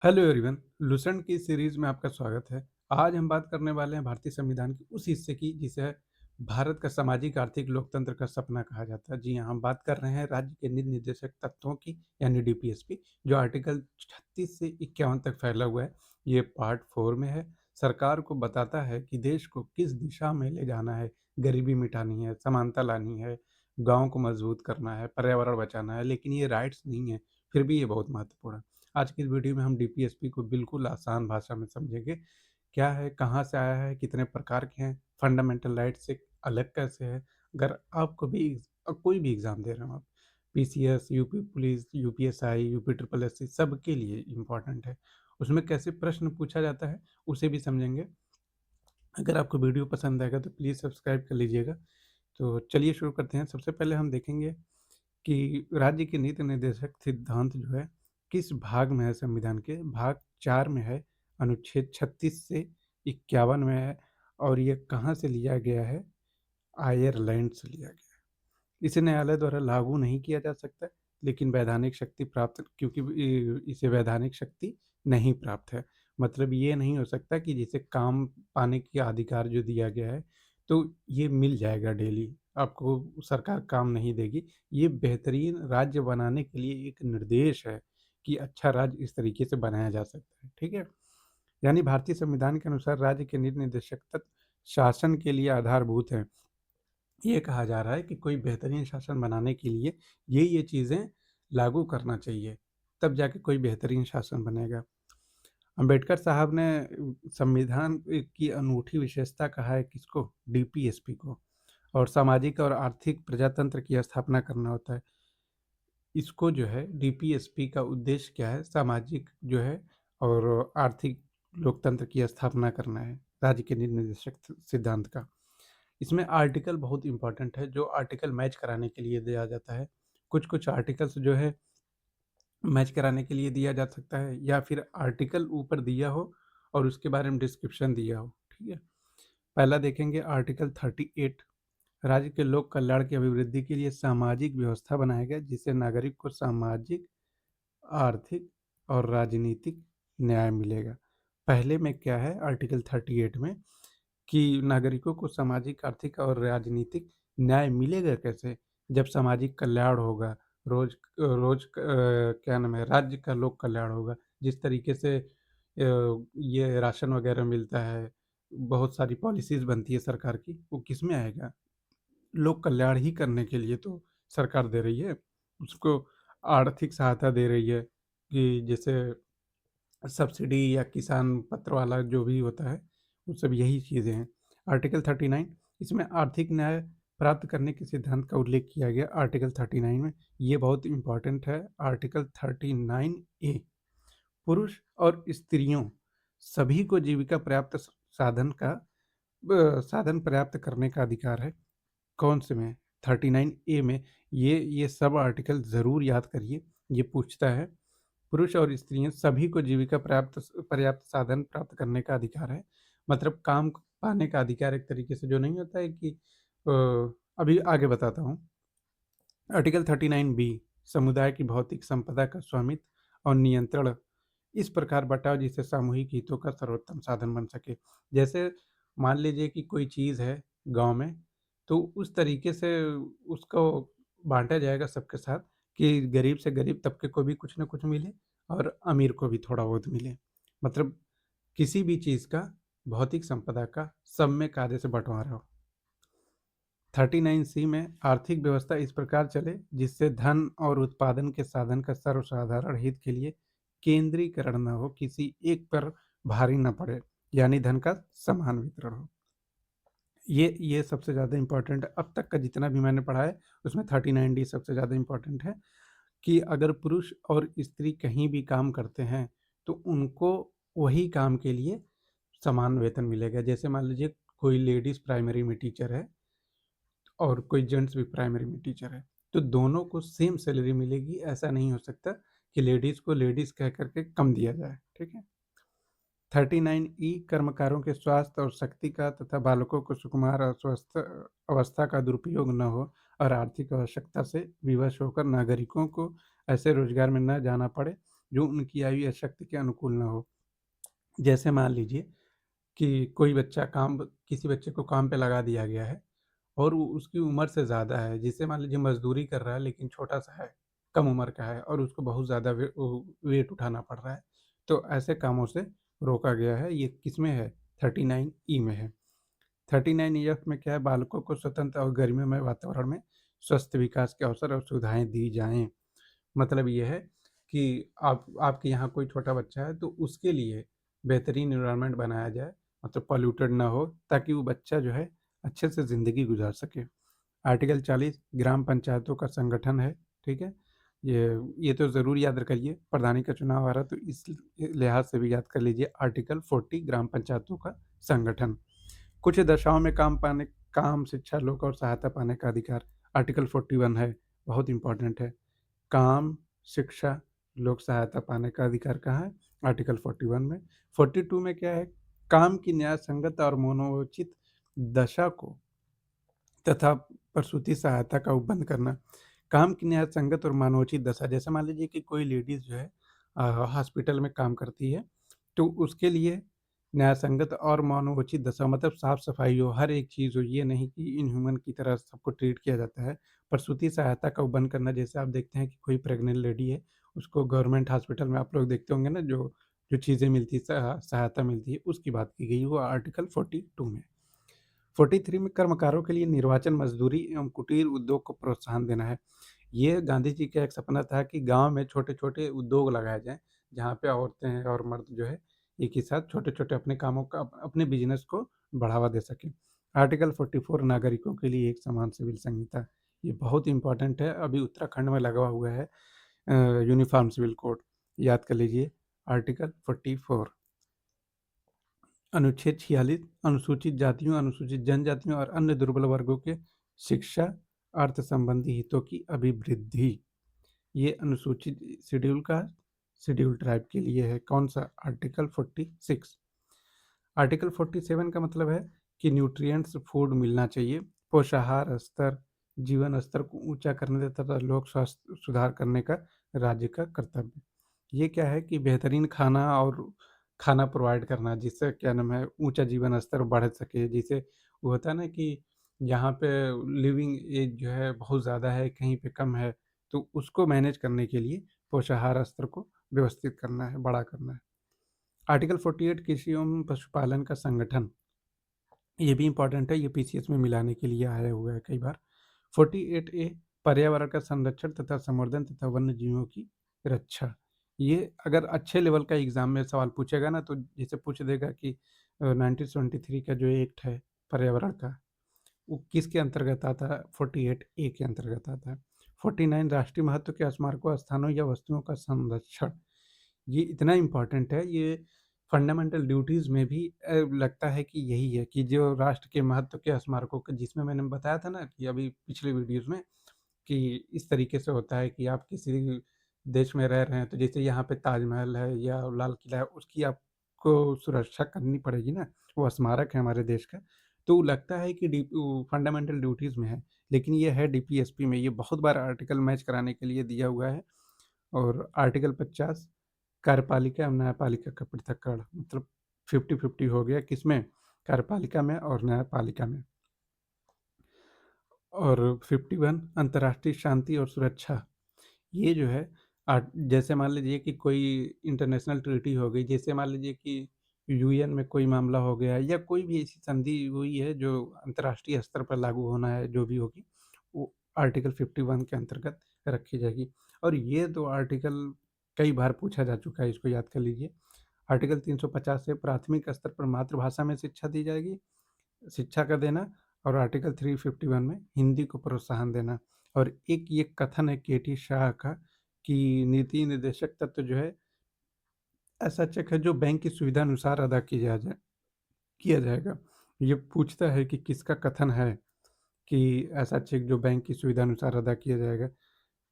Hello everyone, Lucent की series में आपका स्वागत है। आज हम बात करने वाले हैं भारतीय संविधान के उस हिस्से की जिसे भारत का सामाजिक आर्थिक लोकतंत्र का सपना कहा जाता है। जी हाँ, हम बात कर रहे हैं राज्य के नीति निर्देशक तत्वों की यानी डीपीएसपी, जो आर्टिकल 36 से 51 तक फैला हुआ है। ये पार्ट 4 में है। सरकार को बताता है कि देश को किस दिशा में ले जाना है। गरीबी मिटानी है, समानता लानी है, गाँव को मजबूत करना है, पर्यावरण बचाना है। लेकिन ये राइट्स नहीं है, फिर भी ये बहुत महत्वपूर्ण है। आज की इस वीडियो में हम डीपीएसपी को बिल्कुल आसान भाषा में समझेंगे। क्या है, कहाँ से आया है, कितने प्रकार के हैं, फंडामेंटल राइट से अलग कैसे है। अगर आपको भी कोई भी एग्ज़ाम दे रहे हो आप, PCS, UP police, UPSI, UP triple SC, सबके लिए इम्पोर्टेंट है। उसमें कैसे प्रश्न पूछा जाता है, उसे भी समझेंगे। अगर आपको वीडियो पसंद आएगा तो प्लीज़ सब्सक्राइब कर लीजिएगा। तो चलिए शुरू करते हैं। सबसे पहले हम देखेंगे कि राज्य के नीति निर्देशक सिद्धांत जो है किस भाग में है। संविधान के भाग 4 में है, अनुच्छेद 36 से 51 में है, और ये कहाँ से लिया गया है? आयरलैंड से लिया गया है। इसे न्यायालय द्वारा लागू नहीं किया जा सकता, लेकिन वैधानिक शक्ति प्राप्त, क्योंकि इसे वैधानिक शक्ति नहीं प्राप्त है। मतलब ये नहीं हो सकता कि जिसे काम पाने का अधिकार जो दिया गया है, तो ये मिल जाएगा डेली, आपको सरकार काम नहीं देगी। ये बेहतरीन राज्य बनाने के लिए एक निर्देश है कि अच्छा राज्य इस तरीके से बनाया जा सकता है, ठीक है? यानी भारतीय संविधान के अनुसार राज्य के नीति निर्देशक तत्व शासन के लिए आधारभूत हैं। ये कहा जा रहा है कि कोई बेहतरीन शासन बनाने के लिए ये चीज़ें लागू करना चाहिए, तब जाके कोई बेहतरीन शासन बनेगा। अंबेडकर साहब ने संविधान की अनूठी विशेषता कहा है किसको? डीपीएसपी को। और सामाजिक और आर्थिक प्रजातंत्र की स्थापना करना होता है। इसको जो है डीपीएसपी का उद्देश्य क्या है? सामाजिक जो है और आर्थिक लोकतंत्र की स्थापना करना है, राज्य के नीति निर्देशक सिद्धांत का। इसमें आर्टिकल बहुत इंपॉर्टेंट है, जो आर्टिकल मैच कराने के लिए दिया जाता है। कुछ-कुछ आर्टिकल्स जो है मैच कराने के लिए दिया जा सकता है, या फिर आर्टिकल ऊपर दिया हो और उसके बारे में डिस्क्रिप्शन दिया हो, ठीक है? पहला देखेंगे आर्टिकल 38। राज्य के लोक कल्याण की अभिवृद्धि के लिए सामाजिक व्यवस्था बनाया गया जिससे नागरिक को सामाजिक, आर्थिक और राजनीतिक न्याय मिलेगा। पहले में क्या है आर्टिकल 38 में कि नागरिकों को सामाजिक, आर्थिक और राजनीतिक न्याय मिलेगा कैसे? जब सामाजिक कल्याण होगा, क्या नाम है, राज्य का लोक कल्याण होगा। जिस तरीके से ये राशन वगैरह मिलता है, बहुत सारी पॉलिसीज़ बनती है सरकार की, वो किसमें आएगा? लोक कल्याण ही करने के लिए तो सरकार दे रही है। उसको आर्थिक सहायता दे रही है कि जैसे सब्सिडी या किसान पत्र वाला जो भी होता है, वो सब यही चीज़ें हैं। आर्टिकल 39, इसमें आर्थिक न्याय प्राप्त करने के सिद्धांत का उल्लेख किया गया आर्टिकल 39 में। ये बहुत इम्पोर्टेंट है। आर्टिकल 39 ए, पुरुष और स्त्रियों सभी को जीविका पर्याप्त साधन का साधन पर्याप्त करने का अधिकार है। कौन से में? 39 ए में। ये सब आर्टिकल ज़रूर याद करिए, ये पूछता है। पुरुष और स्त्रियाँ सभी को जीविका पर्याप्त साधन प्राप्त करने का अधिकार है। मतलब काम पाने का अधिकार, एक तरीके से जो नहीं होता है कि अभी आगे बताता हूँ। आर्टिकल 39 बी, समुदाय की भौतिक संपदा का स्वामित्व और नियंत्रण इस प्रकार बँटाओ जिससे सामूहिक हितों का सर्वोत्तम साधन बन सके। जैसे मान लीजिए कि कोई चीज़ है गाँव में, तो उस तरीके से उसको बाँटा जाएगा सबके साथ कि गरीब से गरीब तबके को भी कुछ न कुछ मिले और अमीर को भी थोड़ा बहुत मिले। मतलब किसी भी चीज़ का, भौतिक संपदा का सब में कार्य से बँटवारा हो। 39 सी में आर्थिक व्यवस्था इस प्रकार चले जिससे धन और उत्पादन के साधन का सर्वसाधारण हित के लिए केंद्रीकरण न हो, किसी एक पर भारी न पड़े, यानी धन का समान वितरण हो। ये सबसे ज़्यादा इम्पोर्टेंट है। अब तक का जितना भी मैंने पढ़ा है उसमें 39 डी सबसे ज़्यादा इम्पोर्टेंट है कि अगर पुरुष और स्त्री कहीं भी काम करते हैं तो उनको वही काम के लिए समान वेतन मिलेगा। जैसे मान लीजिए कोई लेडीज़ प्राइमरी में टीचर है और कोई जेंट्स भी प्राइमरी में टीचर है, तो दोनों को सेम सैलरी मिलेगी। ऐसा नहीं हो सकता कि लेडीज़ को लेडीज़ कह करके कम दिया जाए, ठीक है? 39 ई, कर्मकारों के स्वास्थ्य और शक्ति का तथा बालकों को सुकुमार और स्वस्थ अवस्था का दुरुपयोग न हो और आर्थिक आवश्यकता से विवश होकर नागरिकों को ऐसे रोजगार में न जाना पड़े जो उनकी आयु या शक्ति के अनुकूल ना हो। जैसे मान लीजिए कि कोई बच्चा काम किसी बच्चे को काम पे लगा दिया गया है और वो उसकी उम्र से ज़्यादा है, जिससे मान लीजिए मज़दूरी कर रहा है लेकिन छोटा-सा है, कम उम्र का है और उसको बहुत ज़्यादा वेट उठाना पड़ रहा है। तो ऐसे कामों से रोका गया है। ये किसमें है? 39 ई में है। 39 ईएफ में क्या है, बालकों को स्वतंत्र और गर्मीमय वातावरण में स्वस्थ विकास के अवसर और सुविधाएँ दी जाएँ। मतलब ये है कि आपके यहाँ कोई छोटा बच्चा है तो उसके लिए बेहतरीन एनवायरनमेंट बनाया जाए, मतलब पॉल्यूटेड ना हो, ताकि वो बच्चा जो है अच्छे से ज़िंदगी गुज़ार सके। आर्टिकल 40 ग्राम पंचायतों का संगठन है, ठीक है? ये तो ज़रूर याद रखिए, प्रधानी का चुनाव आ रहा है तो इस लिहाज से भी याद कर लीजिए। आर्टिकल 40 ग्राम पंचायतों का संगठन। कुछ दशाओं में काम, शिक्षा, लोक और सहायता पाने का अधिकार आर्टिकल 41 है, बहुत इम्पोर्टेंट है। काम, शिक्षा, लोक सहायता पाने का अधिकार कहाँ है? आर्टिकल 41 में। 42 में क्या है? काम की न्याय संगत और मनोचित दशा को तथा प्रसूति सहायता का उपबंध करना। काम की न्याय संगत और मानवोचित दशा, जैसे मान लीजिए कि कोई लेडीज़ जो है हॉस्पिटल में काम करती है, तो उसके लिए न्याय संगत और मानवोचित दशा मतलब साफ-सफाई हो, हर एक चीज़ हो, ये नहीं कि इनह्यूमन की तरह सबको ट्रीट किया जाता है। प्रसूति सहायता का उपबंध करना, जैसे आप देखते हैं कि कोई प्रेग्नेंट लेडी है, उसको गवर्नमेंट हॉस्पिटल में आप लोग देखते होंगे ना, जो जो चीज़ें मिलती है, सहायता मिलती है, उसकी बात की गई है, वो आर्टिकल 42 में। 43 में कर्मकारों के लिए निर्वाचन मजदूरी एवं कुटीर उद्योग को प्रोत्साहन देना है। ये गांधी जी का एक सपना था कि गांव में छोटे-छोटे उद्योग लगाए जाएँ, जहाँ पे औरतें और मर्द जो है एक ही साथ छोटे-छोटे अपने कामों का अपने बिज़नेस को बढ़ावा दे सकें। आर्टिकल 44 नागरिकों के लिए एक समान सिविल संहिता, ये बहुत इम्पोर्टेंट है, अभी उत्तराखंड में लगा हुआ है यूनिफ़ॉर्म सिविल कोड, याद कर लीजिए आर्टिकल 44। अनुच्छेद 46 अनुसूचित जातियों, अनुसूचित जनजातियों और अन्य दुर्बल वर्गों के शिक्षा, अर्थ संबंधी हितों की अभिवृद्धि। ये अनुसूचित शेड्यूल ट्राइब के लिए है। कौन सा? आर्टिकल 46। आर्टिकल 47 का मतलब है कि न्यूट्रिएंट्स फूड मिलना चाहिए, पोषाहार स्तर, जीवन स्तर को ऊंचा करने तथा लोक स्वास्थ्य सुधार करने का राज्य का कर्तव्य। ये क्या है कि बेहतरीन खाना और खाना प्रोवाइड करना, जिससे क्या नाम है ऊंचा जीवन स्तर बढ़ सके। जिसे वो होता है ना कि यहाँ पे लिविंग एज जो है बहुत ज़्यादा है, कहीं पे कम है, तो उसको मैनेज करने के लिए पोषाहार स्तर को व्यवस्थित करना है, बड़ा करना है। आर्टिकल 48 कृषि एवं पशुपालन का संगठन, ये भी इम्पोर्टेंट है, ये पीसीएस में मिलाने के लिए आया हुआ है कई बार। 48 ए पर्यावरण का संरक्षण तथा संवर्धन तथा वन्य जीवों की रक्षा। ये अगर अच्छे लेवल का एग्जाम में सवाल पूछेगा ना, तो जैसे पूछ देगा कि 1973 का जो एक्ट है पर्यावरण का, वो किसके अंतर्गत आता है? 48 ए के अंतर्गत आता है। 49 राष्ट्रीय महत्व के स्मारकों, स्थानों या वस्तुओं का संरक्षण। ये इतना इम्पोर्टेंट है, ये फंडामेंटल ड्यूटीज़ में भी लगता है कि यही है कि जो राष्ट्र के महत्व के स्मारकों का, जिसमें मैंने बताया था ना कि अभी पिछले वीडियोज़ में, कि इस तरीके से होता है कि आप किसी देश में रह रहे हैं, तो जैसे यहाँ पे ताजमहल है या लाल किला है, उसकी आपको सुरक्षा करनी पड़ेगी ना, वो स्मारक है हमारे देश का। तो लगता है कि फंडामेंटल ड्यूटीज़ में है, लेकिन ये है डीपीएसपी में, ये बहुत बार आर्टिकल मैच कराने के लिए दिया हुआ है। और आर्टिकल 50 कार्यपालिका एवं न्यायपालिका का पृथक्करण, मतलब 50-50 हो गया, किसमें? कार्यपालिका में और न्यायपालिका में। और 51 अंतर्राष्ट्रीय शांति और सुरक्षा, ये जो है जैसे मान लीजिए कि कोई इंटरनेशनल ट्रीटी हो गई, जैसे मान लीजिए कि यूएन में कोई मामला हो गया या कोई भी ऐसी संधि हुई है जो अंतर्राष्ट्रीय स्तर पर लागू होना है, जो भी होगी, वो आर्टिकल 51 के अंतर्गत रखी जाएगी। और ये 2 आर्टिकल कई बार पूछा जा चुका है, इसको याद कर लीजिए। आर्टिकल 350 से प्राथमिक स्तर पर मातृभाषा में शिक्षा दी जाएगी, शिक्षा का देना। और आर्टिकल 351 में हिंदी को प्रोत्साहन देना। और एक ये कथन है केटी शाह का कि नीति निर्देशक तत्व जो है ऐसा चेक है जो बैंक की सुविधा अनुसार अदा किया जाएगा। ये पूछता है कि किसका कथन है कि ऐसा चेक जो बैंक की सुविधा अनुसार अदा किया जाएगा,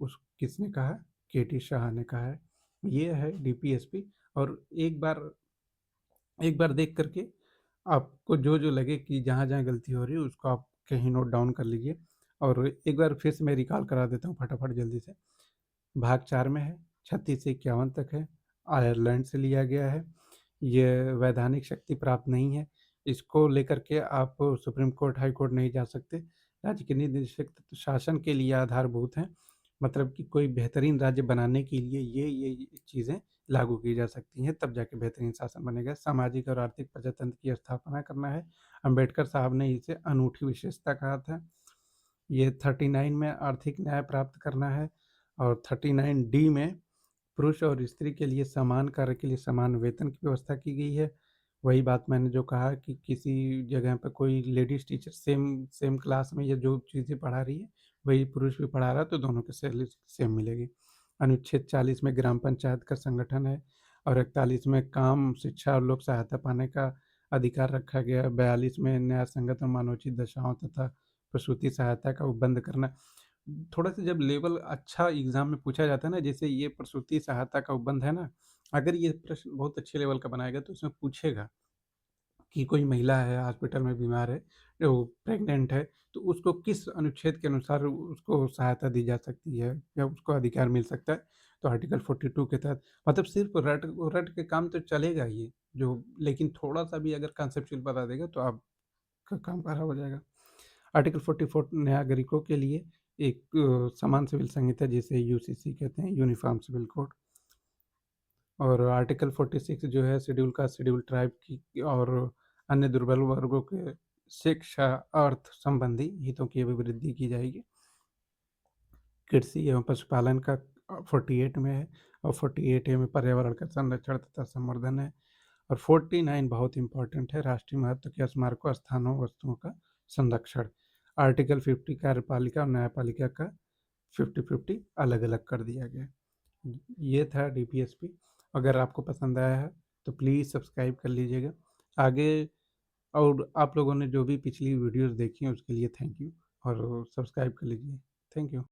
उस किसने कहा? केटी शाह ने कहा है। ये है डीपीएसपी। और एक बार देख करके आपको जो लगे कि जहाँ-जहाँ गलती हो रही है, उसको आप कहीं नोट डाउन कर लीजिए। और एक बार फिर से मैं रिकॉल करा देता हूँ फटाफट जल्दी से। भाग 4 में है, 36 से 51 तक है, आयरलैंड से लिया गया है। ये वैधानिक शक्ति प्राप्त नहीं है। इसको लेकर के आप सुप्रीम कोर्ट, हाई कोर्ट नहीं जा सकते। राज्य के निदेशक शासन के लिए आधारभूत हैं। मतलब कि कोई बेहतरीन राज्य बनाने के लिए ये चीज़ें लागू की जा सकती हैं, तब जाके बेहतरीन शासन बनेगा। सामाजिक और आर्थिक प्रजातंत्र की स्थापना करना है। अम्बेडकर साहब ने इसे अनूठी विशेषता कहा था। ये 39 में आर्थिक न्याय प्राप्त करना है और 39 डी में पुरुष और स्त्री के लिए समान कार्य के लिए समान वेतन की व्यवस्था की गई है। वही बात मैंने जो कहा कि किसी जगह पे कोई ladies teacher same same class में या जो चीज़ें पढ़ा रही है, वही पुरुष भी पढ़ा रहा है, तो दोनों की सैलरी सेम मिलेगी। अनुच्छेद 40 में ग्राम पंचायत का संगठन है और 41 में काम, शिक्षा और लोक सहायता पाने का अधिकार रखा गया है। 42 में न्याय संगत और मानवोचित दशाओं तथा प्रसूति सहायता का बंद करना। थोड़ा-सा जब लेवल अच्छा एग्ज़ाम में पूछा जाता है ना, जैसे ये प्रसूति सहायता का उपबंध है ना, अगर ये प्रश्न बहुत अच्छे लेवल का बनाएगा तो इसमें पूछेगा कि कोई महिला है, हॉस्पिटल में बीमार है, वो प्रेग्नेंट है, तो उसको किस अनुच्छेद के अनुसार उसको सहायता दी जा सकती है या उसको अधिकार मिल सकता है। तो आर्टिकल 42 के तहत मतलब सिर्फ़ रट रट के काम तो चलेगा ही, जो लेकिन थोड़ा-सा भी अगर कॉन्सेप्चुअल बता देगा तो आपका काम खराब हो जाएगा। आर्टिकल 44 नागरिकों के लिए एक समान सिविल संहिता जिसे यूसीसी कहते हैं, यूनिफ़ॉर्म सिविल कोड। और आर्टिकल 46 जो है शेड्यूल कास्ट, शेड्यूल ट्राइब की और अन्य दुर्बल वर्गों के शिक्षा, अर्थ संबंधी हितों की अभिवृद्धि की जाएगी। कृषि एवं पशुपालन का 48 में है और 48 ए में पर्यावरण का संरक्षण तथा संवर्धन है। और 49 बहुत इम्पोर्टेंट है, राष्ट्रीय महत्व के स्मारकों, स्थानों, वस्तुओं का संरक्षण। आर्टिकल 50 कार्यपालिका और न्यायपालिका का 50-50 अलग-अलग कर दिया गया है। ये था डीपीएसपी। अगर आपको पसंद आया है तो प्लीज़ सब्सक्राइब कर लीजिएगा। आगे और आप लोगों ने जो भी पिछली वीडियोज़ देखी हैं उसके लिए थैंक यू और सब्सक्राइब कर लीजिए। Thank you.